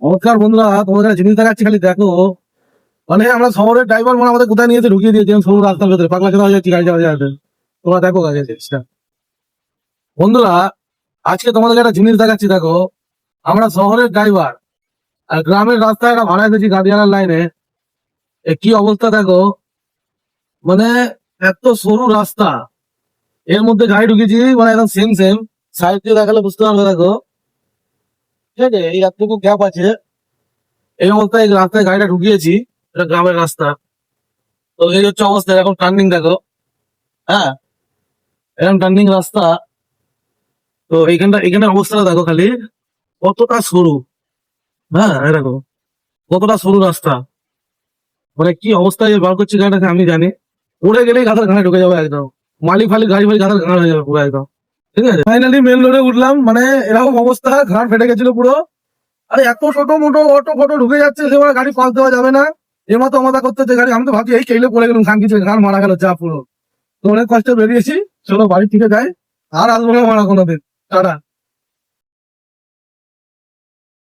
নমস্কার বন্ধুরা, তোমাদের কাছে জিনিস দেখাচ্ছি, খালি দেখো। মানে আমরা শহরের ড্রাইভার মানে আমাদের কোথায় নিয়ে ঢুকিয়ে দিয়েছে সরু রাস্তার ভেতরে, পাগলা খেলা হয়ে যাচ্ছি গাড়ি চালাতে যাতে। তোমরা দেখো কাজে জিনিসটা। বন্ধুরা, আজকে তোমাদেরকে একটা জিনিস দেখাচ্ছি, দেখো। আমরা শহরের ড্রাইভার আর গ্রামের রাস্তায় একটা ভাড়া এসেছি গাড়িয়ালার লাইনে। কি অবস্থা দেখো। মানে এত সরু রাস্তা, এর মধ্যে গাড়ি ঢুকিয়েছি, মানে একদম সেম সেম। সাইড দিয়ে দেখালে বুঝতে পারবে, দেখো। ঠিক আছে, এই এতটুকু গ্যাপ আছে। এই অবস্থায় এই রাস্তায় গাড়িটা ঢুকিয়েছি। এটা গ্রামের রাস্তা। তো এই হচ্ছে অবস্থা, এখন টার্নিং দেখো। হ্যাঁ, এরকম টার্নিং রাস্তা। তো এখানে অবস্থাটা দেখো খালি, কতটা সরু। হ্যাঁ, এরকম কতটা সরু রাস্তা। মানে কি অবস্থায় যে বার করছি গাড়িটাকে আমি জানি। উড়ে গেলেই গাধার ঘাড়ে ঢুকে যাবে একদম। মালি ফালি গাড়ি ফালি গাধার ঘাড় হয়ে যাবে পুরো একদম। ঠিক আছে, ফাইনালি মেন রোডে উঠলাম, মানে এরকম অবস্থা, ঘাড় ফেটে গেছিল পুরো। আরে এত ছোট মোটো অটো ফটো ঢুকে যাচ্ছে, সেবার গাড়ি পাস দেওয়া যাবে না। এমতো মাথা করতে হচ্ছে গাড়ি। আমি তো ভাবছি এই কেলে পড়ে গেলাম, খান কিছু ঘাড় মারা গেল চা পুরো। তো অনেক কষ্টে বেরিয়েছি। চলো বাড়ি থেকে যাই, আর আসবো না মারা কোনোদিন। টাটা।